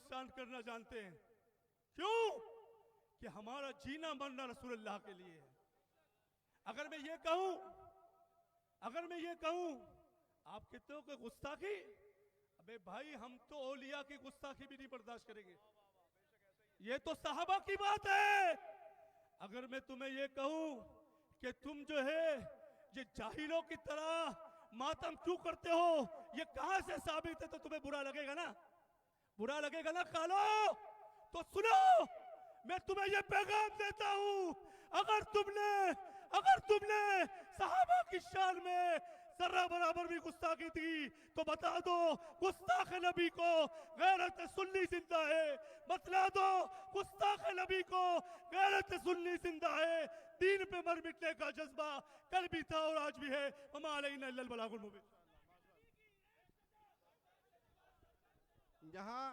परेशान करना जानते हैं। क्यों? कि हमारा जीना मरना रसूलुल्लाह के लिए है। अगर मैं ये कहूं आप कहते हो कि गुस्ताखी, अबे भाई हम तो औलिया की गुस्ताखी भी नहीं बर्दाश्त करेंगे। ये तो साहबा की बात है। अगर मैं तुम्हें ये कहूं कि तुम जो है ये जाहिलों की तरह मातम क्यों करते हो, ये कहां से साबित है, तो तुम्हें बुरा लगेगा ना? बुरा लगेगा ना कालो? तो सुनो, मैं तुम्हें ये पैगाम देता हूं, अगर तुमने सहाबा की शान में जर्रा बराबर भी गुस्ताखी थी तो बता दो गुस्ताख नबी को गैरत सुन्नी जिंदा है। बतला दो गुस्ताख नबी को गैरत सुन्नी जिंदा है। दीन पे मर मिटने का जज्बा कल भी था और आज भी है। वमा अलैना इल्लल बलागुल मुबीन। यहाँ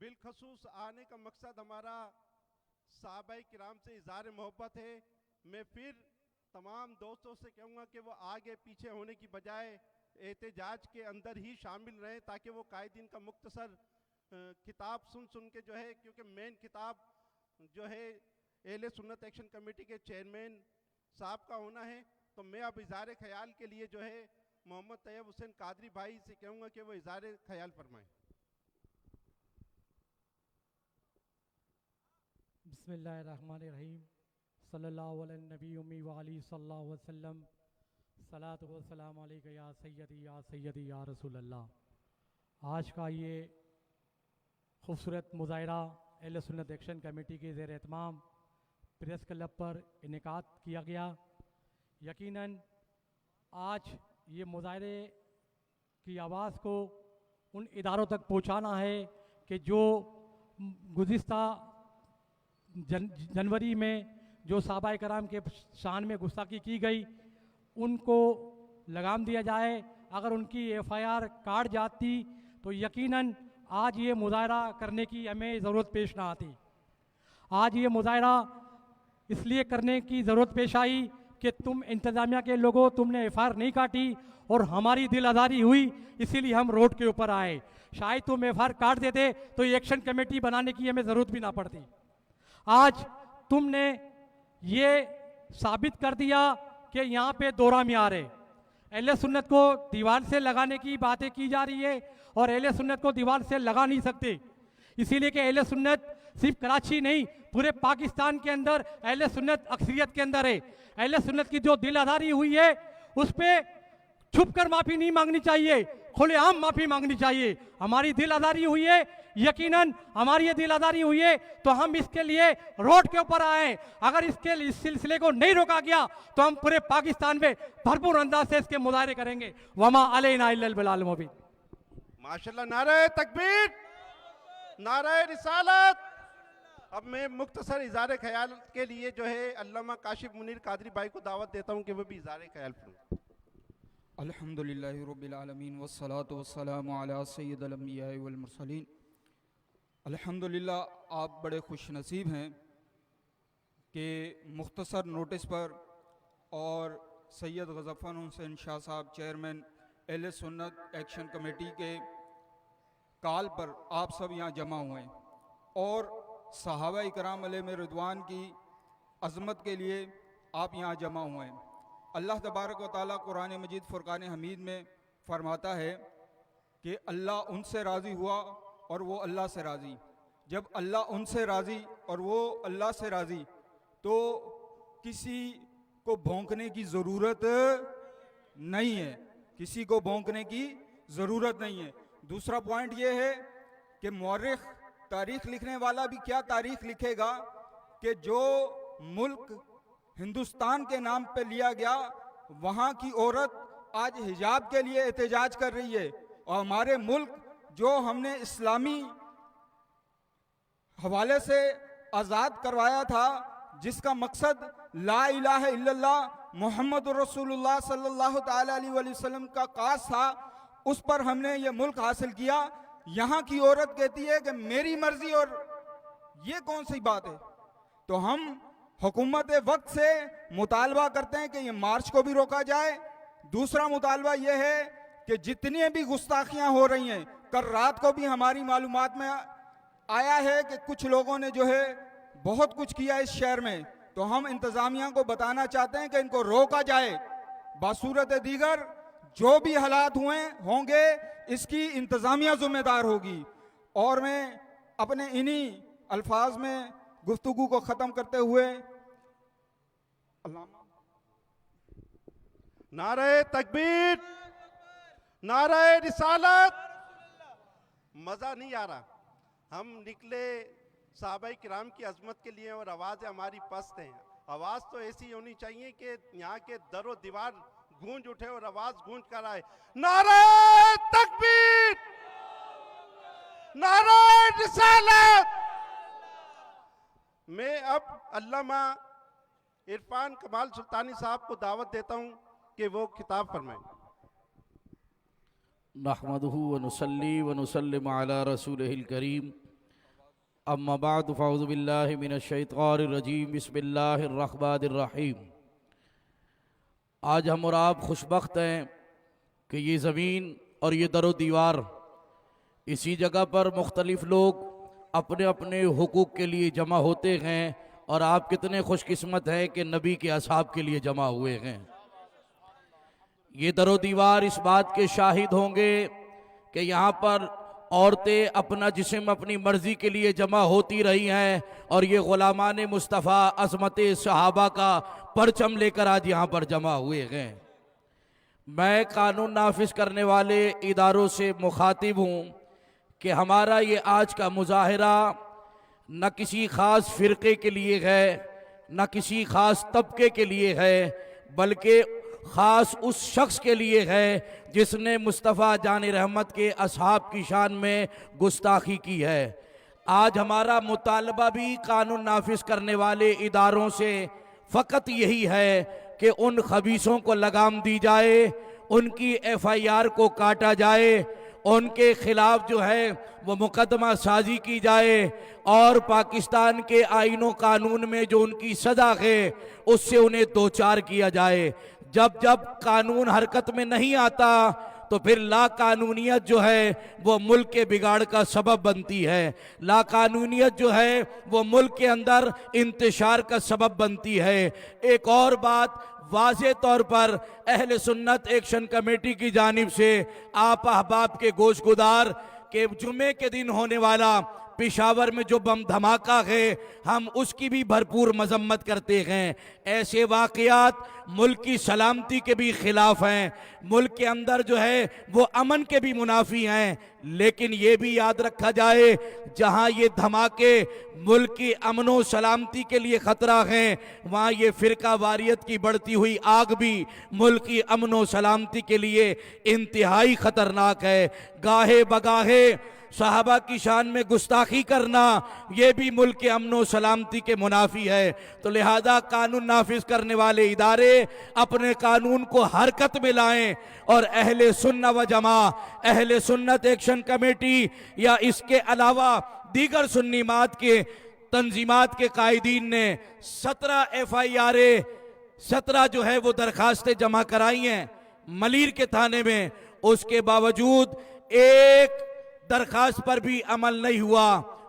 बिलखसूस आने का मकसद हमारा साहबाए किराम से इज़हार मोहब्बत है। मैं फिर तमाम दोस्तों से कहूँगा कि वो आगे पीछे होने की बजाय एहतजाज के अंदर ही शामिल रहें, ताकि वो कायदीन का मुख्तसर किताब सुन के जो है, क्योंकि मेन किताब जो है अहले सुन्नत एक्शन कमेटी के चेयरमैन साहब का होना है। तो मैं अब इज़हार ख्याल के लिए जो है मोहम्मद तैयब हुसैन कादरी भाई से कहूँगा कि वो इज़हार ख्याल फरमाएं। बिस्मिल्लाहिर्रहमानिर्रहीम। सल्लल्लाहु अलैहि नबी उम्मी व अली सल्लल्लाहु अलैहि वसल्लम। सलातु व सलाम अलैका या सय्यदी या रसूल अल्लाह। आज का ये खूबसूरत मुज़ाहिरा अहले सुन्नत एक्शन कमेटी के ज़ेर एहतमाम प्रेस क्लब पर इनेकाद किया गया। यकीनन आज ये मुज़ाहिरे की आवाज़ को उन इदारों तक पहुँचाना है कि जो गुज़िस्ता जनवरी में जो सहाबाए कराम के शान में गुस्ताखी की गई उनको लगाम दिया जाए। अगर उनकी FIR काट जाती तो यकीनन आज ये मुज़ाहिरा करने की हमें ज़रूरत पेश ना आती। आज ये मुज़ाहिरा इसलिए करने की ज़रूरत पेश आई कि तुम इंतज़ामिया के लोगों, तुमने FIR नहीं काटी और हमारी दिल आज़ारी हुई, इसीलिए हम रोड के ऊपर आए। शायद तुम FIR काट देते तो ये एक्शन कमेटी बनाने की हमें ज़रूरत भी ना पड़ती। आज तुमने ये साबित कर दिया कि यहाँ पे दोहरा मियार है। अहले सुन्नत को दीवार से लगाने की बातें की जा रही है और अहले सुन्नत को दीवार से लगा नहीं सकते, इसीलिए कि अहले सुन्नत सिर्फ कराची नहीं पूरे पाकिस्तान के अंदर अहले सुन्नत अक्सरियत के अंदर है। अहले सुन्नत की जो दिल आज़ारी हुई है उस पर छुप कर माफ़ी नहीं मांगनी चाहिए, खुलेआम माफ़ी मांगनी चाहिए। हमारी दिल आज़ारी हुई है, यकीनन हमारी ये दिल आज़ारी हुई है तो हम इसके लिए रोड के ऊपर आए। अगर इस सिलसिले को नहीं रोका गया तो हम पूरे पाकिस्तान में भरपूर अंदाज से इसके मुज़ाहिरे करेंगे। वमा अलैना इल्लल बलागुल मुबीन। माशाल्लाह, नारे तकबीर, नारे रिसालत। अब मैं मुख्तसर इज़हार ख्याल के लिए जो है अल्लामा काशिफ मुनीर कादरी भाई को दावत देता हूँ कि वो भी इज़हार ख्याल फरमाएं। अल्हम्दुलिल्लाहि रब्बिल आलमीन वस्सलातु वस्सलामु अला सय्यिदिल अंबिया वल मुरसलीन। अल्हम्दुलिल्लाह, आप बड़े खुश नसीब हैं कि मुख्तसर नोटिस पर और सैयद गज़फ़र हुसैन शाह साहब चेयरमैन अहले सुन्नत एक्शन कमेटी के कॉल पर आप सब यहाँ जमा हुए और सहाबाए किराम अलैहिम रिदवान की अज़मत के लिए आप यहाँ जमा हुए हैं। अल्लाह तबारक व तआला कुरान मजीद फ़ुरक़ान हमीद में फ़रमाता है कि अल्लाह उनसे राज़ी हुआ और वो अल्लाह से राज़ी। जब अल्लाह उनसे राज़ी और वो अल्लाह से राज़ी तो किसी को भौंकने की ज़रूरत नहीं है, किसी को भौंकने की ज़रूरत नहीं है। दूसरा पॉइंट ये है कि मौरिख तारीख़ लिखने वाला भी क्या तारीख़ लिखेगा कि जो मुल्क हिंदुस्तान के नाम पे लिया गया वहाँ की औरत आज हिजाब के लिए एहतजाज कर रही है और हमारे मुल्क जो हमने इस्लामी हवाले से आज़ाद करवाया था, जिसका मकसद ला इलाहा इल्लल्लाह मुहम्मदुर रसूलुल्लाह सल्लल्लाहु तआला अलैहि वसल्लम का कास था, उस पर हमने ये मुल्क हासिल किया। यहाँ की औरत कहती है कि मेरी मर्जी, और ये कौन सी बात है? तो हम हुकूमत वक्त से मुतालबा करते हैं कि ये मार्च को भी रोका जाए। दूसरा मुतालबा ये है कि जितनी भी गुस्ताखियाँ हो रही हैं कल रात को भी हमारी मालूमात में आया है कि कुछ लोगों ने जो है बहुत कुछ किया इस शहर में, तो हम इंतज़ामिया को बताना चाहते हैं कि इनको रोका जाए। बासूरत दीगर जो भी हालात होंगे इसकी इंतज़ामिया जिम्मेदार होगी। और मैं अपने इन्हीं अल्फाज में गुफ्तगू को ख़त्म करते हुए नारे तकबीर, नारे रिसालत। मजा नहीं आ रहा, हम निकले साहबाए किराम की अजमत के लिए और आवाज़ें हमारी पस्त हैं। आवाज़ तो ऐसी होनी चाहिए कि यहाँ के दरो दीवार गूंज उठे और आवाज़ गूंज कर आए। नारे तकबीर, नारे रिसालत। मैं अब अल्लामा इरफान कमाल सुल्तानी साहब को दावत देता हूँ कि वो खिताब फरमाएं। नहमदुहु व नुसल्ली व नुसल्लिम अला रसूलिहिल करीम, अम्मा बाद, फ़अऊज़ु बिल्लाहि मिनश शैतानिर रजीम, बिस्मिल्लाहिर रहमानिर रहीम। आज हम और आप खुशबख्त हैं कि ये ज़मीन और ये दरो दीवार, इसी जगह पर मुख्तलिफ़ लोग अपने अपने हुकूक के लिए जमा होते हैं, और आप कितने खुशकिस्मत हैं कि नबी के असहाब के लिए जमा हुए हैं। ये दरो दीवार इस बात के शाहिद होंगे कि यहाँ पर औरतें अपना जिस्म अपनी मर्जी के लिए जमा होती रही हैं, और ये ग़ुलामान मुस्तफ़ा अज़मत सहाबा का परचम लेकर आज यहाँ पर जमा हुए हैं। मैं कानून नाफिज करने वाले इदारों से मुखातिब हूँ कि हमारा ये आज का मुजाहरा न किसी ख़ास फ़िरक़े के लिए है, न किसी ख़ास तबके के लिए है, बल्कि ख़ास उस शख्स के लिए है जिसने मुस्तफ़ा जान रहमत के असहाब की शान में गुस्ताखी की है। आज हमारा मुतालबा भी कानून नाफिज करने वाले इदारों से फ़कत यही है कि उन खबीसों को लगाम दी जाए, उनकी FIR को काटा जाए, उनके खिलाफ जो है वो मुकदमा साजी की जाए, और पाकिस्तान के आईनो कानून में जो उनकी सज़ा है उससे उन्हें दो चार किया जाए। जब जब कानून हरकत में नहीं आता तो फिर लाकानूनियत जो है वो मुल्क के बिगाड़ का सबब बनती है। लाकानूनियत जो है वो मुल्क के अंदर इंतशार का सबब बनती है। एक और बात वाज़े तौर पर अहले सुन्नत एक्शन कमेटी की जानिब से आप अहबाब के गोशगुदार के जुमे के दिन होने वाला पेशावर में जो बम धमाका है, हम उसकी भी भरपूर मजम्मत करते हैं। ऐसे वाक़यात मुल्क की सलामती के भी खिलाफ हैं, मुल्क के अंदर जो है वो अमन के भी मुनाफी हैं। लेकिन ये भी याद रखा जाए, जहाँ ये धमाके मुल्क की अमनो सलामती के लिए ख़तरा हैं, वहाँ ये फ़िरका वारियत की बढ़ती हुई आग भी मुल्क की अमनो सलामती के लिए इंतहाई ख़तरनाक है। गाहे बगाहे सहाबा की शान में गुस्ताखी करना ये भी मुल्क के अमनो सलामती के मुनाफी है। तो लिहाजा कानून नाफिज करने वाले इदारे अपने कानून को हरकत में लाएं, और अहले सुन्नत व जमा, अहले सुन्नत एक्शन कमेटी या इसके अलावा दीगर सुन्नीमात के तंजीमात के कायदीन ने 17 FIR 17 जो है वो दरखास्तें जमा कराई हैं मलीर के थाने में। उसके बावजूद एक दरखास्त पर भी अमल नहीं हुआ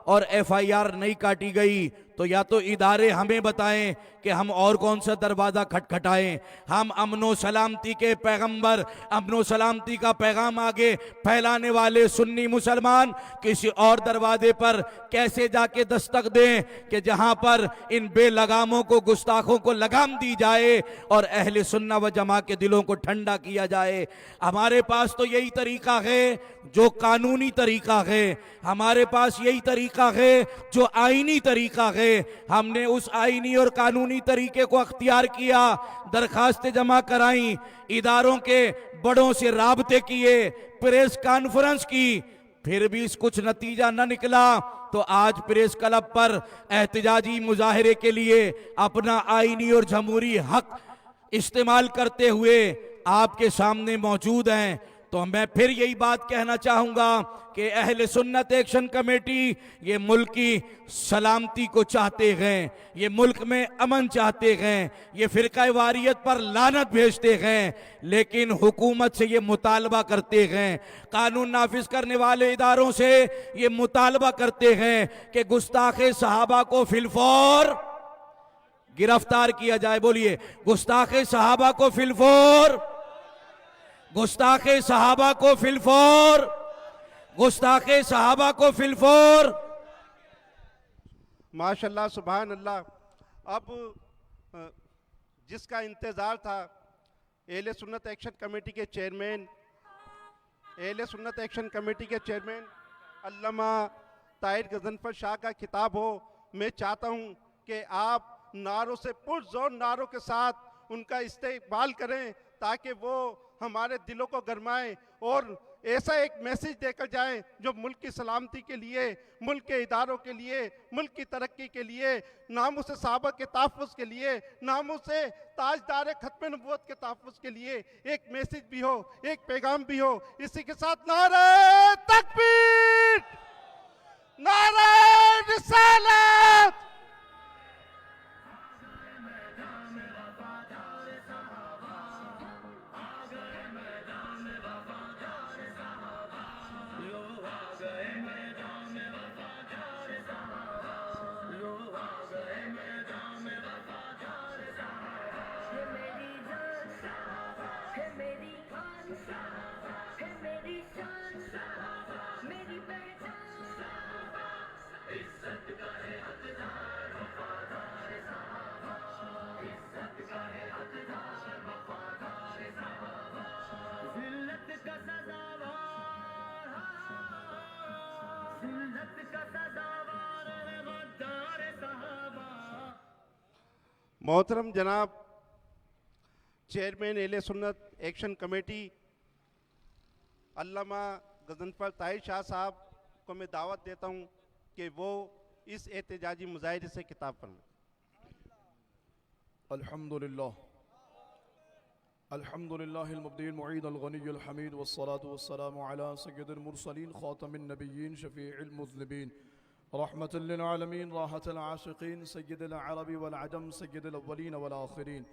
और FIR नहीं काटी गई। तो या तो इदारे हमें बताएं कि हम और कौन सा दरवाज़ा खटखटाएं। हम अमनो सलामती के पैगंबर, अमनो सलामती का पैगाम आगे फैलाने वाले सुन्नी मुसलमान किसी और दरवाजे पर कैसे जाके दस्तक दें कि जहां पर इन बेलगामों को, गुस्ताखों को लगाम दी जाए और अहले सुन्ना व जमा के दिलों को ठंडा किया जाए। हमारे पास तो यही तरीका है जो कानूनी तरीका है, हमारे पास यही तरीका है जो आईनी तरीका है। हमने उस आईनी और कानूनी तरीके को अख्तियार किया, दरखास्तें जमा कराई, इदारों के बड़ों से राबते किए, प्रेस कॉन्फ्रेंस की, फिर भी कुछ नतीजा न निकला। तो आज प्रेस क्लब पर एहतजाजी मुजाहरे के लिए अपना आईनी और जमहूरी हक इस्तेमाल करते हुए आपके सामने मौजूद हैं। तो मैं फिर यही बात कहना चाहूंगा कि अहले सुन्नत एक्शन कमेटी ये मुल्क की सलामती को चाहते हैं, ये मुल्क में अमन चाहते हैं, ये फिरका वारियत पर लानत भेजते हैं, लेकिन हुकूमत से ये मुतालबा करते हैं, कानून नाफिज करने वाले इदारों से ये मुतालबा करते हैं कि गुस्ताखे सहाबा को फिलफौर गिरफ्तार किया जाए। बोलिए, गुस्ताखे सहाबा को फिलफौर, गुस्ताखे सहाबा को फिलफौर, गुस्ताखे सहाबा को फिलफौर। माशाल्लाह, सुभान अल्लाह। अब जिसका इंतज़ार था, अहले सुन्नत एक्शन कमेटी के चेयरमैन, अहले सुन्नत एक्शन कमेटी के चेयरमैन अल्लामा ताहिर गज़नफ़र शाह का खिताब हो। मैं चाहता हूं कि आप नारों से पुरज़ोर नारों के साथ उनका इस्तेक़बाल करें ताकि वो हमारे दिलों को गरमाएं और ऐसा एक मैसेज देकर जाएं जो मुल्क की सलामती के लिए, मुल्क के इदारों के लिए, मुल्क की तरक्की के लिए, नामूस सहाबा के तहफ़्फ़ुज़ के लिए, नामूस ताजदार खत्म नबूवत के तहफ़्फ़ुज़ के लिए एक मैसेज भी हो, एक पैगाम भी हो। इसी के साथ नारे तकबीर, नारे रिसालत। मोहतरम जनाब चेयरमैन अहले सुन्नत एक्शन कमेटी अल्लामा गज़नफ़र ताहिर शाह साहब को मैं दावत देता हूं कि वो इस एहतजाजी मुजाहिरे से खिताब पढ़ें। अल्हम्दुलिल्लाह, अल्हम्दुलिल्लाहिल मुब्दील मुईद अल गनीयुल हमीद वस्सलातु वस्सलामु अला सय्यिदिल मुरसलीन खातमिन नबिय्यीन शफीइल मुज़निबीन रहमतुल लिल आलमीन राहतुल आशिकीन सय्यिदिल अरबी वल अजम सय्यिदिल अव्वलीन वल आखिरीन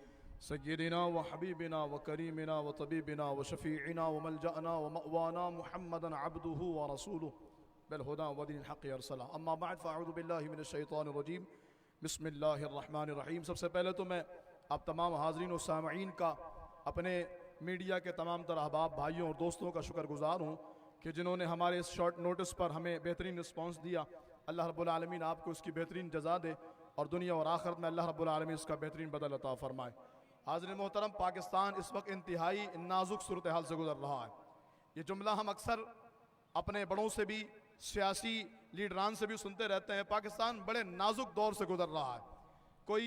सय्यिदिना व हबीबिना व करीमिना व तबीबिना व शफीइना व मलजअना व मअवाना मुहम्मदन अब्दुहु व रसूलुहु बिल हुदा व दीनिल हक़ अरसला। अम्मा बअद फ़अऊज़ु बिल्लाहि मिनश शैतानिर रजीम। बिस्मिल्लाहिर रहमानिर रहीम। सबसे पहले तो मैं आप तमाम हाज़रीन और सामईन का, अपने मीडिया के तमाम तरह अहबाब भाइयों और दोस्तों का शुक्रगुज़ार हूँ कि जिन्होंने हमारे इस शॉर्ट नोटिस पर हमें बेहतरीन रिस्पॉन्स दिया। अल्लाह रब्बुल आलमीन आपको इसकी बेहतरीन जज़ा दे और दुनिया और आखिरत में अल्लाह रब्बुल आलमीन इसका बेहतरीन बदल अता फरमाए। हाज़रीन मोहतरम, पाकिस्तान इस वक्त इंतहाई नाजुक सूरत हाल से गुजर रहा है। ये जुमला हम अक्सर अपने बड़ों से भी, सियासी लीडरान से भी सुनते रहते हैं। पाकिस्तान बड़े नाजुक दौर से गुजर रहा है। कोई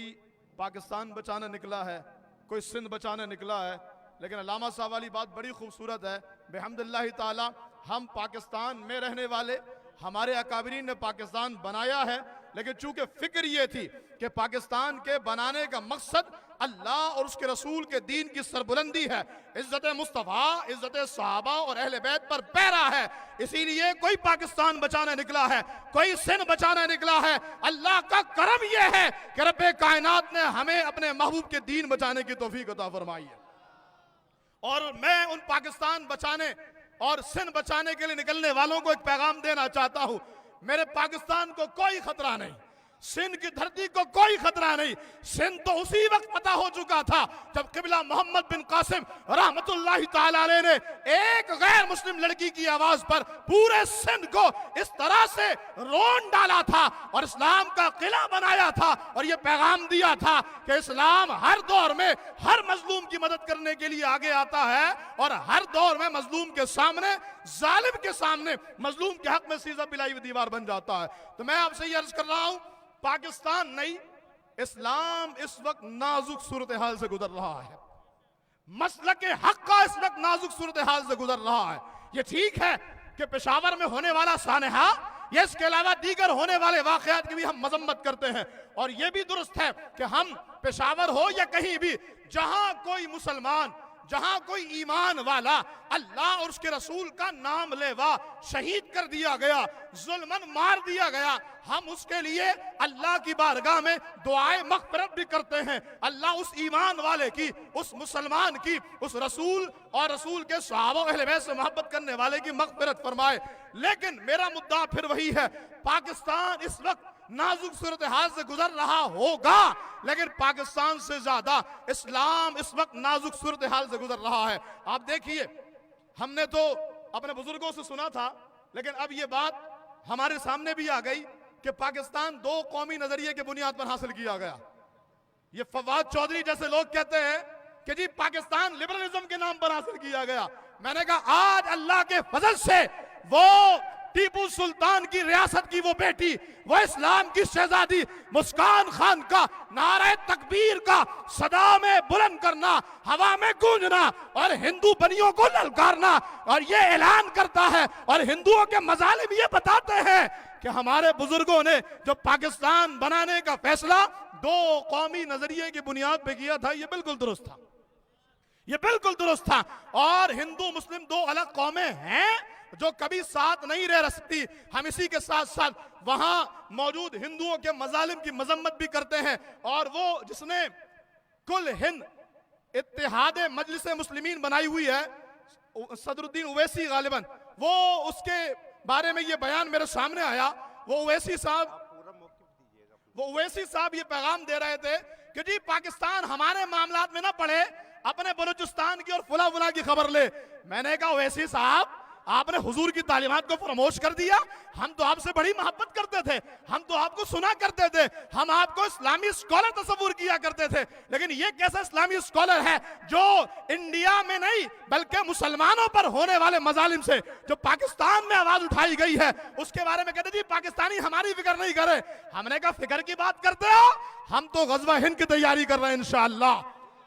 पाकिस्तान बचाने निकला है, कोई सिंध बचाने निकला है, लेकिन अल्लामा साहब वाली बात बड़ी खूबसूरत है। बेहम्दुलिल्लाह ताला हम पाकिस्तान में रहने वाले, हमारे अकाबरीन ने पाकिस्तान बनाया है, लेकिन चूंकि फिक्र ये थी कि पाकिस्तान के बनाने का मकसद अल्लाह और उसके रसूल के दीन की सरबुलंदी है, इज्जत मुस्तफ़ा, इज्जत सहाबा और अहले बैत पर पैरा है, इसीलिए कोई पाकिस्तान बचाने निकला है, कोई सिंध बचाने निकला है। अल्लाह का करम यह है कि रब्बे कायनात ने हमें अपने महबूब के दीन बचाने की तौफीक अता फरमाई है। और मैं उन पाकिस्तान बचाने और सिंध बचाने के लिए निकलने वालों को एक पैगाम देना चाहता हूं। मेरे पाकिस्तान को कोई खतरा नहीं, सिंध की धरती को कोई खतरा नहीं। सिंध तो उसी वक्त पता हो चुका था जब किबला मोहम्मद बिन कासिम रहमतुल्लाहि ताला अलैह ने एक गैर मुस्लिम लड़की की आवाज पर पूरे सिंध को इस तरह से रोन डाला था और इस्लाम का किला बनाया था और यह पैगाम दिया था कि इस्लाम हर दौर में हर मजलूम की मदद करने के लिए आगे आता है और हर दौर में मजलूम के सामने, जालिम के सामने मजलूम के हक में सीधा पिलाई हुई दीवार बन जाता है। तो मैं आपसे ये अर्ज कर रहा हूं, पाकिस्तान नहीं, इस्लाम इस वक्त नाजुक सूरत हाल से गुजर रहा है। मसलक हक का इस वक्त नाजुक सूरत हाल से गुजर रहा है। ये ठीक है कि पेशावर में होने वाला सानहा या इसके अलावा दीगर होने वाले वाकयात की भी हम मजम्मत करते हैं, और यह भी दुरुस्त है कि हम पेशावर हो या कहीं भी, जहां कोई मुसलमान, जहां कोई ईमान वाला अल्लाह और उसके रसूल का नाम लेवा शहीद कर दिया गया, जुल्मन मार दिया गया, हम उसके लिए अल्लाह की बारगाह में दुआए मग़फ़िरत भी करते हैं। अल्लाह उस ईमान वाले की, उस मुसलमान की, उस रसूल और रसूल के सहाबा अहले बैत से मोहब्बत करने वाले की मग़फ़िरत फरमाए। लेकिन मेरा मुद्दा फिर वही है, पाकिस्तान इस वक्त नाजुक सूरत हाल से गुजर रहा होगा, लेकिन पाकिस्तान से ज्यादा इस्लाम इस वक्त नाजुक सूरत हाल से गुजर रहा है। आप देखिए, हमने तो अपने बुजुर्गों से सुना था, लेकिन अब ये बात हमारे सामने भी आ गई कि पाकिस्तान दो कौमी नजरिए के बुनियाद पर हासिल किया गया। ये फवाद चौधरी जैसे लोग कहते हैं कि जी पाकिस्तान लिबरलिज्म के नाम पर हासिल किया गया। मैंने कहा आज अल्लाह के फजल से वो टीपू सुल्तान की रियासत की वो बेटी, वो इस्लाम की शहजादी मुस्कान खान का नारे तकबीर का सदा में बुलंद करना, हवा में गूंजना और हिंदू बनियों को ललकारना और ये ऐलान करता है और हिंदुओं के मजालिम ये बताते हैं कि हमारे बुजुर्गों ने जो पाकिस्तान बनाने का फैसला दो कौमी नजरिए की बुनियाद पे किया था, ये बिल्कुल दुरुस्त था, ये बिल्कुल दुरुस्त था। और हिंदू मुस्लिम दो अलग कौमें हैं जो कभी साथ नहीं रह सकती। हम इसी के साथ साथ वहां मौजूद हिंदुओं के मजालिम की मजम्मत भी करते हैं। और वो जिसने कुल हिंद इत्तेहाद मजलिस मुस्लिमीन बनाई हुई है, सदरुद्दीन ओवैसी गालिबन, वो उसके बारे में ये बयान मेरे सामने आया। वो ओवैसी साहब ये पैगाम दे रहे थे कि जी पाकिस्तान हमारे मामलात में ना पड़े, अपने बलूचिस्तान की और फुला फुला की खबर ले। मैंने कहा ओवैसी साहब, आपने हुजूर की तालीमात को फरामोश कर दिया। हम तो आपसे बड़ी मोहब्बत करते थे, हम तो आपको सुना करते थे, हम आपको इस्लामी स्कॉलर तस्वुर किया करते थे। लेकिन ये कैसा इस्लामी स्कॉलर है जो इंडिया में नहीं बल्कि मुसलमानों पर होने वाले मजालिम से जो पाकिस्तान में आवाज उठाई गई है उसके बारे में कहते जी पाकिस्तानी हमारी फिक्र नहीं करे। हमने कहा फिक्र की बात करते हो, हम तो गज़वा हिंद की तैयारी कर रहे हैं इंशाअल्लाह,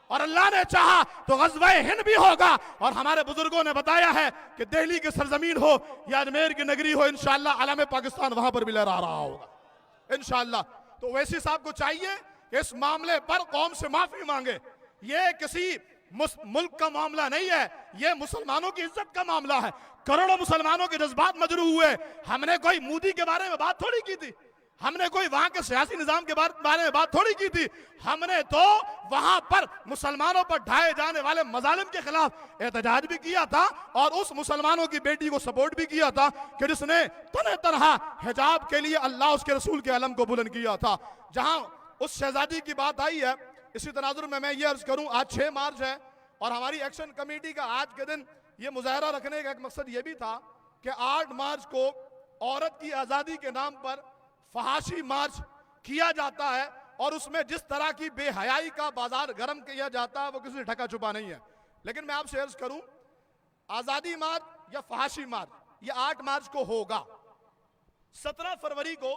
और अल्लाह ने चाहा तो गज़वा हिंद भी होगा। और हमारे बुजुर्गों ने बताया है कि दिल्ली की सरजमीन हो या अजमेर की नगरी हो, इंशाअल्लाह आलम पाकिस्तान वहां पर भी लहरा रहा होगा इंशाअल्लाह। तो ओवैसी साहब को चाहिए कि इस मामले पर कौम से माफी मांगे। ये किसी मुल्क का मामला नहीं है, ये मुसलमानों की इज्जत का मामला है। करोड़ों मुसलमानों के जज्बात मजरू हुए। हमने कोई मोदी के बारे में बात थोड़ी की थी, हमने कोई वहां के सियासी निजाम के बारे में बात थोड़ी की थी। हमने तो वहां पर मुसलमानों पर ढाए जाने वाले मजालिम के खिलाफ एहतजाज भी किया था और उस मुसलमानों की बेटी को सपोर्ट भी किया था कि जिसने तने तनहा हिजाब के लिए अल्लाह उसके रसूल के अलम को बुलंद किया था। जहां उस शहजादी की बात आई है, इसी तनाजुर में मैं ये अर्ज करूं, आज 6 मार्च है और हमारी एक्शन कमेटी का आज के दिन ये मुजाहरा रखने का एक मकसद ये भी था कि 8 मार्च को औरत की आज़ादी के नाम पर फहाशी मार्च किया जाता है और उसमें जिस तरह की बेहयाई का बाजार गर्म किया जाता है वो किसी ढका छुपा नहीं है। लेकिन मैं आपसे अर्ज करूं, आज़ादी मार्च या फहाशी मार्च ये 8 मार्च को होगा। 17 फरवरी को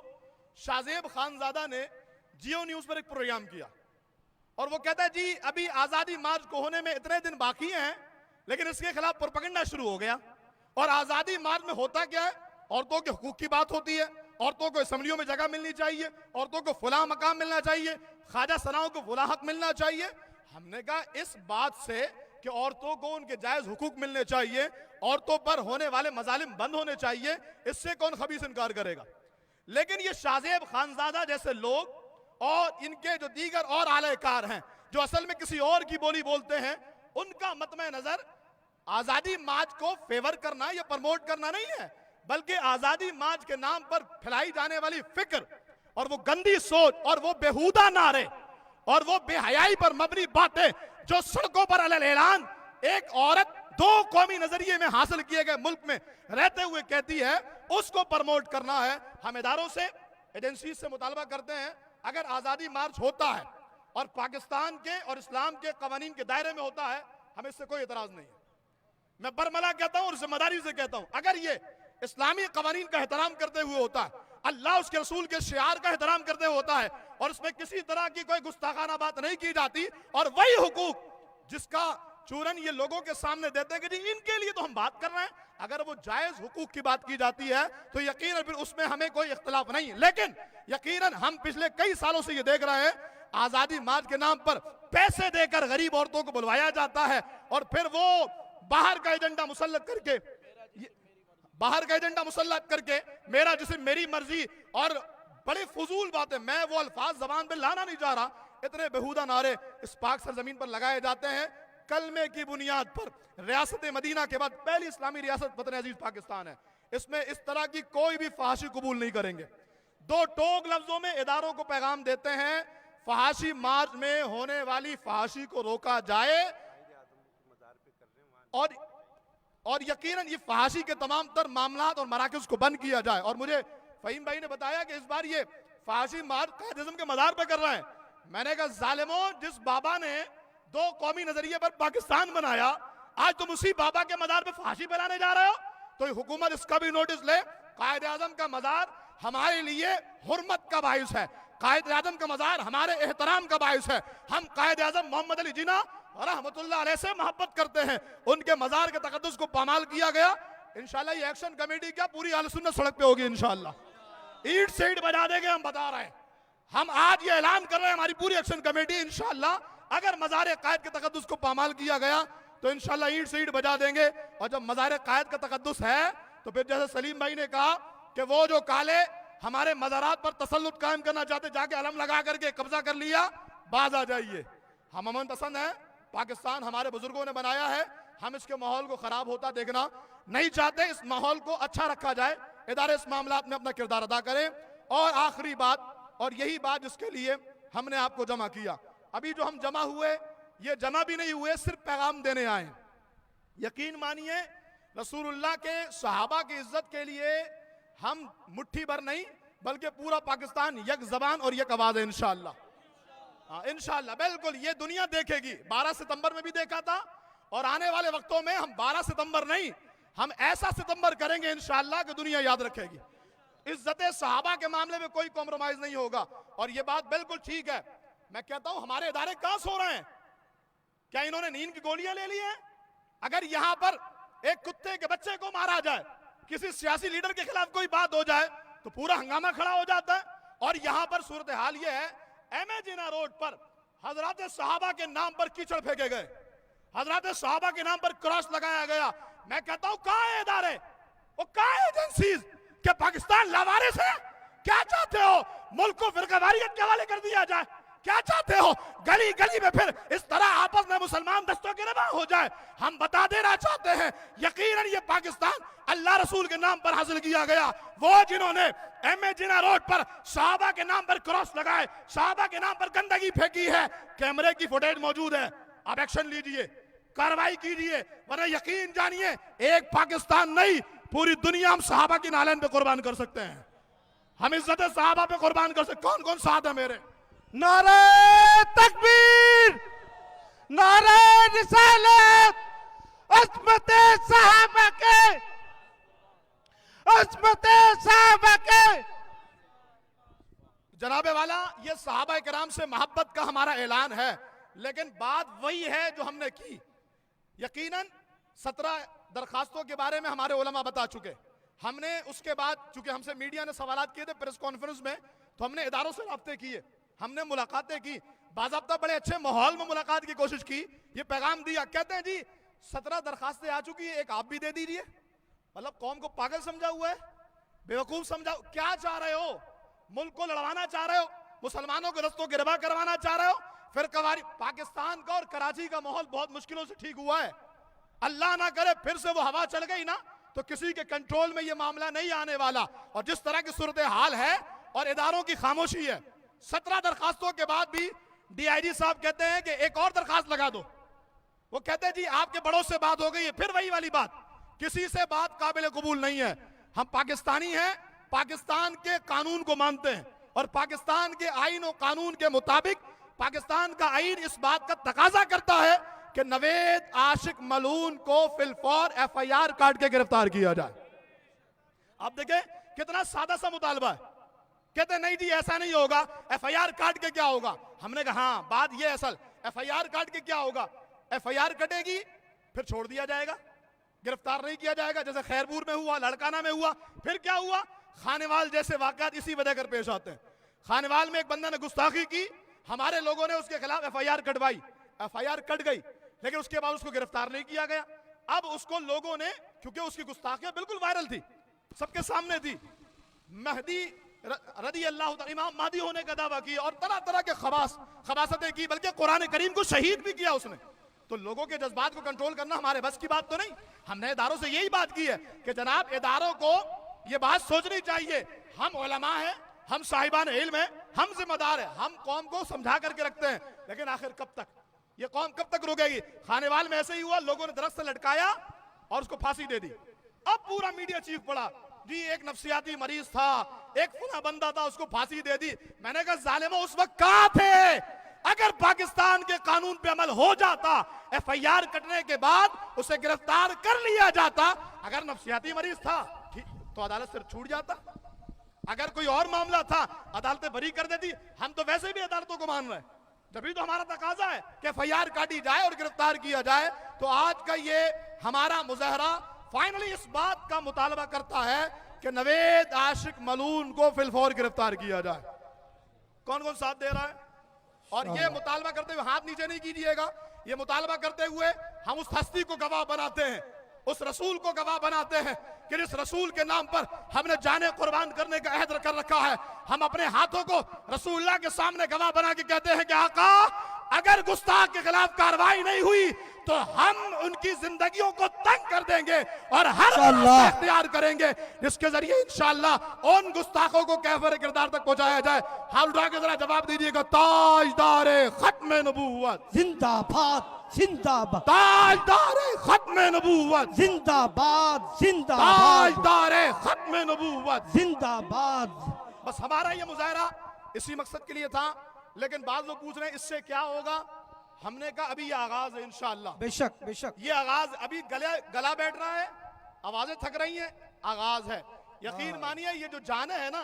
शाहजेब खानजादा ने जियो न्यूज पर एक प्रोग्राम किया और वो कहता है जी अभी आज़ादी मार्च को होने में इतने दिन बाकी हैं, लेकिन इसके खिलाफ प्रोपेगेंडा शुरू हो गया। और आज़ादी मार्च में होता क्या है, औरतों के हुकूक की बात होती है, औरतों को असेंबलियों में जगह मिलनी चाहिए, औरतों को फुला मकाम मिलना चाहिए, ख्वाजा सनाओं को फुला हक मिलना चाहिए। हमने कहा इस बात से कि औरतों को उनके जायज हुकूक मिलने चाहिए, औरतों पर होने वाले मजालिम बंद होने चाहिए, इससे कौन खबीस इनकार करेगा। लेकिन ये शाहजेब खानजादा जैसे लोग और इनके जो दीगर और आलेकार हैं जो असल में किसी और की बोली बोलते हैं, उनका मतमे नजर आजादी मार्च को फेवर करना या प्रमोट करना नहीं है, बल्कि आजादी मार्च के नाम पर फैलाई जाने वाली फिक्र और वो गंदी सोच और वो बेहुदा नारे और वो बेहयाई पर मबनी बातें जो सड़कों पर अलल ऐलान एक औरत 2 कौमी नजरिए में हासिल किए गए मुल्क में रहते हुए कहती है, उसको प्रमोट करना है। हम इदारों से, एजेंसी से मुतालबा करते हैं, अगर आजादी मार्च होता है और पाकिस्तान के और इस्लाम के कवानीन के दायरे में होता है, हमें इससे कोई एतराज नहीं है। मैं बरमला कहता हूं और जिम्मेदारी से कहता हूं, अगर ये इस्लामी कवानीन का एहतराम करते हुए होता है, अल्लाह उसके रसूल के शियार का एहतराम करते हुए होता है और उसमें किसी तरह की कोई गुस्ताखाना बात नहीं की जाती, और वही हुकूक जिसका चूरन ये लोगों के सामने देते हैं कि जी इनके लिए तो हम बात कर रहे हैं, अगर वो जायज हुकूक की बात की जाती है तो यकीनन फिर उसमें हमें कोई इख्तिलाफ नहीं। लेकिन यकीनन हम पिछले कई सालों से ये देख रहे हैं, आजादी मार्च के नाम पर पैसे देकर गरीब औरतों को बुलवाया जाता है और फिर वो बाहर का एजेंडा मुसल्लत करके मेरा जिसे मेरी मर्जी और बड़े फजूल बातें, मैं वो अल्फाज जबान पे लाना नहीं चाह रहा, इतने बेहुदा नारे इस पाक सरजमीन पर लगाए जाते हैं कलमे की बुनियाद पर। रियासत मदीना के बाद पहली इस्लामी रियासत वतन अजीज पाकिस्तान है, इसमें इस तरह की कोई भी फहाशी कबूल नहीं करेंगे। दो टोक लफ्जों में इदारों को पैगाम देते हैं, फहाशी मार्च में होने वाली फहाशी को रोका जाए और यकीनन ये फहाशी के तमाम तर मामलात और मराकज़ को बंद किया जाए। और मुझे फहीम भाई ने बताया कि इस बार ये फहाशी मार्च कायद-ए-आज़म के मज़ार पे कर रहे हैं। मैंने कहा जालिमों, जिस बाबा ने दो कौमी नजरिए पर पाकिस्तान बनाया, आज तुम उसी बाबा के मज़ार पे फहाशी फैलाने जा रहे हो। तो ये हुकूमत इसका भी नोटिस ले, कायद-ए-आज़म का मज़ार हमारे लिए हुर्मत का बाइस है, कायद-ए-आज़म का मज़ार हमारे एहतराम का बाइस है। हम कायद-ए-आज़म मोहम्मद अली जिन्ना रहमतुल्लाह अलैह से मोहब्बत करते हैं, उनके मज़ार के तक़द्दुस को पामाल किया गया। इंशाल्लाह ये एक्शन कमेटी क्या पूरी अहले सुन्नत सड़क पे होगी इंशाल्लाह, ईंट से ईंट बजा देंगे। हम बता रहे हैं, हम आज ये ऐलान कर रहे हैं, हमारी पूरी एक्शन कमेटी इंशाल्लाह अगर मज़ार कायद के तक़द्दुस को पामाल किया गया तो इंशाल्लाह ईंट से ईंट बजा देंगे। और जब मज़ार कायद का तक़द्दुस है तो फिर जैसे सलीम भाई ने कहा कि वो जो काले हमारे मज़ारात पर तसल्लुत कायम करना चाहते, जाके अलम लगा करके कब्जा कर लिया, बाज आ जाइए। हम अमन पसंद हैं, पाकिस्तान हमारे बुजुर्गों ने बनाया है, हम इसके माहौल को खराब होता देखना नहीं चाहते। इस माहौल को अच्छा रखा जाए, इदारे इस मामलात में अपना किरदार अदा करें। और आखिरी बात, और यही बात जिसके लिए हमने आपको जमा किया, अभी जो हम जमा हुए ये जमा भी नहीं हुए, सिर्फ पैगाम देने आए। यकीन मानिए रसूलुल्लाह के सहाबा की इज्जत के लिए हम मुट्ठी भर नहीं बल्कि पूरा पाकिस्तान यक जबान और यक आवाज है इंशाअल्लाह। हाँ इंशाअल्लाह, बिल्कुल ये दुनिया देखेगी। 12 सितंबर में भी देखा था और आने वाले वक्तों में हम 12 सितंबर नहीं, हम ऐसा सितंबर करेंगे इंशाअल्लाह कि दुनिया याद रखेगी। इज्जत सहाबा के मामले में कोई कॉम्प्रोमाइज नहीं होगा। और ये बात बिल्कुल ठीक है, मैं कहता हूं हमारे इदारे कहां सो रहे हैं? क्या इन्होंने नींद की गोलियां ले ली हैं? अगर यहां पर एक कुत्ते के बच्चे को मारा जाए, किसी सियासी लीडर के खिलाफ कोई बात हो जाए तो पूरा हंगामा खड़ा हो जाता है। और यहां पर सूरत हाल ये है, एमए जिन्ना रोड पर हजरत सहाबा के नाम पर कीचड़ फेंके गए, हजरत सहाबा के नाम पर क्रॉस लगाया गया। मैं कहता हूं कहां है इदारे, वो कहां है एजेंसीज? क्या पाकिस्तान लावारिस है? क्या चाहते हो मुल्क को फिरकावारियत के हवाले कर दिया जाए? क्या चाहते हो गली गली में फिर इस तरह आपस में मुसलमान दस्तों के रवा हो जाए? हम बता देना चाहते हैं, यकीनन ये पाकिस्तान अल्लाह रसूल के नाम पर हासिल किया गया। वो जिन्होंने एमए जिन्ना रोड पर सहाबा के नाम पर क्रॉस लगाए, सहाबा के नाम पर गंदगी फेंकी है, कैमरे की फुटेज मौजूद है, आप एक्शन लीजिए, कार्रवाई कीजिए, वरना यकीन जानिए एक पाकिस्तान नहीं पूरी दुनिया हम सहाबा की नालैन पे कुर्बान कर सकते हैं। हम इज्जत सहाबा पे कुर्बान कर सकते। कौन कौन साथ है मेरे? नारे तकबीर, नारे रिसालत, अज़मत सहाबा के, अज़मत सहाबा के। जनाबे वाला ये सहाबा किराम से मोहब्बत का हमारा ऐलान है, लेकिन बात वही है जो हमने की। यकीनन 17 दरखास्तों के बारे में हमारे उलमा बता चुके। हमने उसके बाद चूंकि हमसे मीडिया ने सवालात किए थे प्रेस कॉन्फ्रेंस में, तो हमने इदारों से राब्ते किए, हमने मुलाकातें की, बाज़ाब्ता बड़े अच्छे माहौल में मुलाकात की कोशिश की। ये पैगाम दिया, कहते हैं जी 17 दरखास्तें आ चुकी है, एक आप भी दे दीजिए। मतलब कौम को पागल समझा हुआ है, बेवकूफ समझा? क्या चाह रहे हो? मुल्क को लड़वाना चाह रहे हो? मुसलमानों को रस्तों गिरबा करवाना चाह रहे हो? फिर कवारी पाकिस्तान का और कराची का माहौल बहुत मुश्किलों से ठीक हुआ है। अल्लाह ना करे फिर से वो हवा चल गई ना तो किसी के कंट्रोल में ये मामला नहीं आने वाला। और जिस तरह की सूरत हाल है और इदारों की खामोशी है, 17 दरखास्तों के बाद भी डीआईजी साहब कहते हैं कि एक और दरखास्त लगा दो। वो कहते हैं जी आपके बड़ों से बात हो गई है। फिर वही वाली बात, किसी से बात काबिल कबूल नहीं है। हम पाकिस्तानी हैं, पाकिस्तान के कानून को मानते हैं और पाकिस्तान के आईन और कानून के मुताबिक पाकिस्तान का आईन इस बात का तकाजा करता है कि नवेद आशिक मलून को फिलफौर एफआईआर काट के गिरफ्तार किया जाए। आप देखें कितना सादा सा मुतालबा है। कहते नहीं जी ऐसा नहीं होगा, एफआईआर काट के क्या होगा? हमने कहा हाँ बात ये असल, एफआईआर काट के क्या होगा? एफआईआर कटेगी फिर छोड़ दिया जाएगा, गिरफ्तार नहीं किया जाएगा, जैसे खैरपुर में हुआ, लड़काना में हुआ। फिर क्या हुआ? खानेवाल जैसे वाकयात इसी वजह कर पेश आते हैं। खानेवाल में एक बंदा ने गुस्ताखी की, हमारे लोगों ने उसके खिलाफ एफआईआर कटवाई, एफआईआर कट गई, लेकिन उसके बाद उसको गिरफ्तार नहीं किया गया। अब उसको लोगों ने, क्योंकि उसकी गुस्ताखियां बिल्कुल वायरल थी, सबके सामने थी, महदी रदी अल्लाह तआला, इमाम महदी होने का दावा किया और तरह तरह के खबासतें की, बल्कि कुरान करीम को शहीद भी किया उसने। तो लोगों के जज्बात को कंट्रोल करना हमारे बस की बात तो नहीं। हमने इदारों से यही बात की है कि जनाब इदारों को ये बात सोचनी चाहिए, हम उलमा हैं, हम साहिबान इल्म हैं, हम जिम्मेदार हैं, हम कौम को समझा करके रखते हैं, लेकिन आखिर कब तक ये कौम कब तक रुकेगी? खानेवाल में ऐसे ही हुआ, लोगों ने दरख्त से लटकाया और उसको फांसी दे दी। अब पूरा मीडिया चीख पड़ा, जी एक नफ्सियाती मरीज था, एक फला बंदा था, उसको फांसी दे दी। मैंने कहा जालिमो उस वक्त कहां थे? अगर पाकिस्तान के कानून पे अमल हो जाता, एफआईआर कटने के बाद उसे गिरफ्तार कर लिया जाता, अगर नफ्सियाती मरीज था तो अदालत से छूट जाता, अगर कोई और मामला था अदालतें बरी कर देती। हम तो वैसे भी अदालतों को मान रहे हैं, जब तो हमारा तकाजा है कि एफआईआर काटी जाए और गिरफ्तार किया जाए। तो आज का ये हमारा मुजाहरा फाइनली इस बात का मुतालबा करता है कि नवेद आशिक मलून को फिलफौर गिरफ्तार किया जाए। कौन कौन साथ दे रहा है? और ये मुतालबा करते हुए हाथ नीचे नहीं कीजिएगा, ये मुतालबा करते हुए हम उस हस्ती को गवाह बनाते हैं, उस रसूल को गवाह बनाते हैं कि इस रसूल के नाम पर हमने जाने कुर्बान करने का अहद कर रखा है। हम अपने हाथों को रसूलुल्लाह के सामने गवाह बना के कहते हैं कि आका, अगर गुस्ताख के खिलाफ कार्रवाई नहीं हुई तो हम उनकी जिंदगियों को तंग कर देंगे और हर रास्ता इख्तियार करेंगे जिसके जरिए इंशाअल्लाह उन गुस्ताखों को कैफर किरदार तक पहुंचाया जाए। हाथ उठा के जरा जवाब दीजिएगा, ताजदारे खत्म नबूवत जिंदाबाद जिंदाबाद, ताजदारे खत्म नबूवत जिंदाबाद जिंदाबाद, ताजदारे खत्म नबूवत जिंदाबाद। बस हमारा ये मुजाहरा इसी मकसद के लिए था। लेकिन बाद लोग पूछ रहे हैं इससे क्या होगा? हमने कहा अभी ये आगाज है इंशाअल्लाह, बेशक बेशक, ये आगाज, अभी गला बैठ रहा है, आवाजें थक रही हैं, आगाज है। यकीन मानिए ये जो जाने है ना,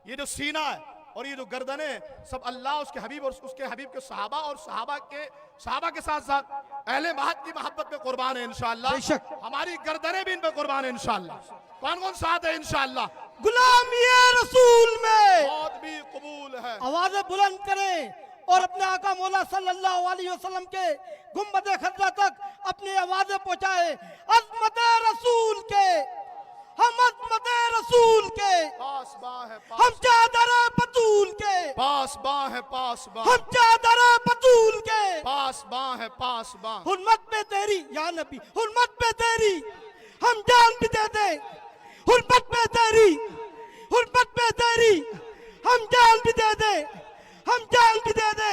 ये जो सीना है और ये जो गर्दने हैं, सब अल्लाह उसके हबीब और उसके हबीब के सहाबा और सहाबा के साथ साथ अहले महद की मोहब्बत पे कुर्बान है इंशाअल्लाह। बेशक। हमारी गर्दनें भी इन पे कुर्बान है इंशाअल्लाह। कौन कौन साथ है इंशाअल्लाह? गुलामी रसूल में मौत भी कबूल है। आवाजें बुलंद करें और अपने आका मौला सल्लल्लाहु अलैहि वसल्लम के गुंबद खजरा तक अपनी आवाजें पहुंचाए। अज़मत रसूल के, हम अज़मत रसूल के, पास बाँ है हम चादर बतूल के, पास बाँ है पास बाँ, हम चादर बतूल के, पास बाँ है पास बाँ। हुर्मत पे तेरी या नबी, हुर्मत पे तेरी हम जान भी दे दे, हुर्मत पे तेरी, हुर्मत पे तेरी हम जान भी दे दे, हम जान भी दे दे।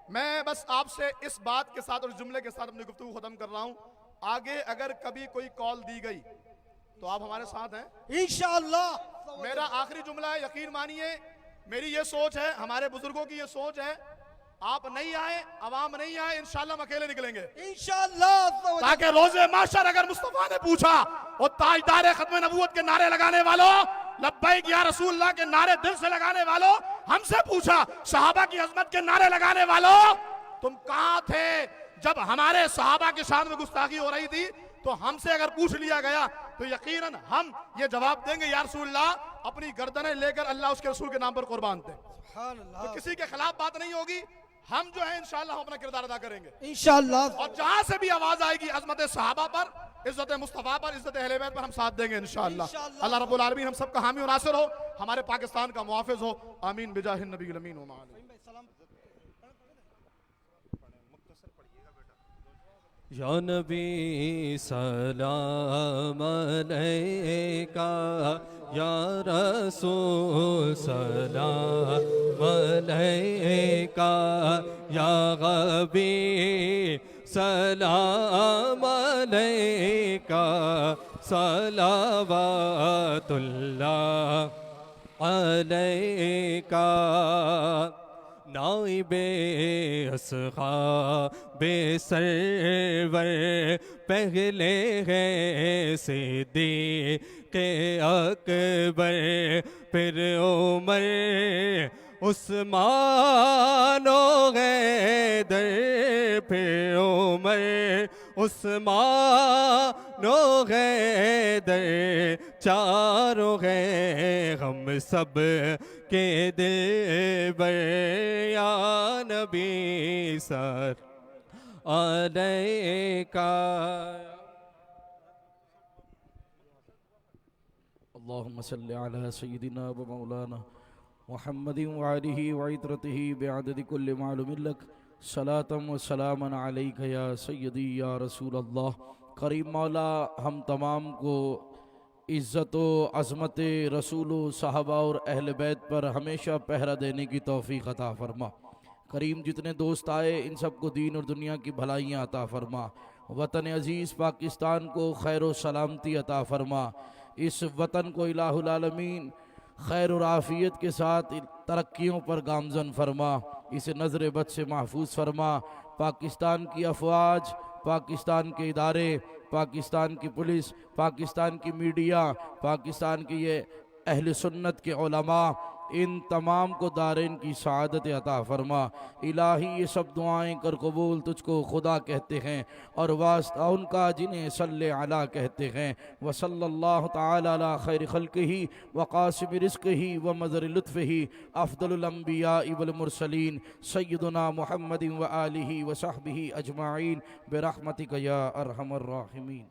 मैं बस आपसे इस बात के साथ और इस जुमले के साथ अपनी गुफ्तगू खत्म कर रहा हूं। आगे अगर कभी कोई कॉल दी गई तो आप हमारे साथ हैं इंशाअल्लाह। मेरा आखिरी जुमला है, यकीन मानिए मेरी ये सोच है, हमारे बुजुर्गों की ये सोच है, आप नहीं आए, अवाम नहीं आए, इंशाअल्लाह हम अकेले निकलेंगे इंशाअल्लाह। ताकि रोजे माशर अगर मुस्तफा ने पूछा और ताजदार खत्म नबूवत के नारे लगाने वालों, लब्बैक या रसूलल्लाह के नारे दिल से लगाने वालों, हमसे पूछा सहाबा की अजमत के नारे लगाने वालों, तुम कहां थे जब हमारे सहाबा की शान में गुस्ताखी हो रही थी? तो हमसे अगर पूछ लिया गया तो यकीनन हम ये जवाब देंगे, या रसूलल्लाह अपनी गर्दनें लेकर अल्लाह उसके रसूल के नाम पर कुर्बान थे। तो किसी के खिलाफ बात नहीं होगी, हम जो है इंशाअल्लाह हम अपना किरदार अदा करेंगे इंशाअल्लाह। और जहां से भी आवाज आएगी अजमत सहाबा पर, इज्जत मुस्तफा पर, इज्जत अहले बैत पर, हम साथ देंगे इंशाअल्लाह। अल्लाह रब्बुल आलमीन हम सबका हामी और नासिर हो, हमारे पाकिस्तान का मुहाफिज हो, आमीन बिजाहिन नबी अमीन। या नबी सलाम अलैका, या रसूल सलाम अलैका, या गबी सलाम अलैका, सलावतुल्लाह अलैका। नाइबे अस्हाबे सरवर पहले है सिद्दीक़े अकबर, फिर उमर उस्मान ओ हैदर, फिर उमर उस्मान ओ हैदर, चारों हैं हम सब के दिलबर या नबी सर अलैका। अल्लाहुम्मा सल्लि अला सय्यिदिना व मौलाना मुहम्मदिन व आलिहि व इत्रतिहि बिअददि कुल्लि मालूमिन लक सलातम व सलामन अलैका या सय्यदी या रसूल अल्लाह। करीम मौला हम तमाम को इज़्ज़त व अज़मत रसूल साहबा और अहल बैत पर हमेशा पहरा देने की तौफ़ीक़ अता फ़रमा। करीम जितने दोस्त आए इन सबको दीन और दुनिया की भलाइयाँ अता फ़रमा। वतन अज़ीज़ पाकिस्तान को खैर व सलामती अता फ़रमा। इस वतन को इलाहुल आलमीन खैर और आफ़ियत के साथ तरक्कियों पर गामज़न फरमा। इसे नज़र बद से महफूज फरमा। पाकिस्तान की अफवाज, पाकिस्तान के इदारे, पाकिस्तान की पुलिस, पाकिस्तान की मीडिया, पाकिस्तान के ये अहल सुन्नत के उलमा, इन तमाम को दारैन की सआदत अता फ़रमा। इलाही ये सब दुआएं कर कबूल, तुझको खुदा कहते हैं और वास्ता उनका जिन्हें सल्ले अला कहते हैं। व सल्लल्लाहु तआला अला खैर खल्क़िही व क़ासिम रिज़्क़िही व मज़र लुत्फ़िही अफ़दलुल अंबिया वल मुरसलीन सय्यदुना मुहम्मदिन व आलिहि व सहबिही अजमाइन बिरहमतिका या अरहमर राहिमीन।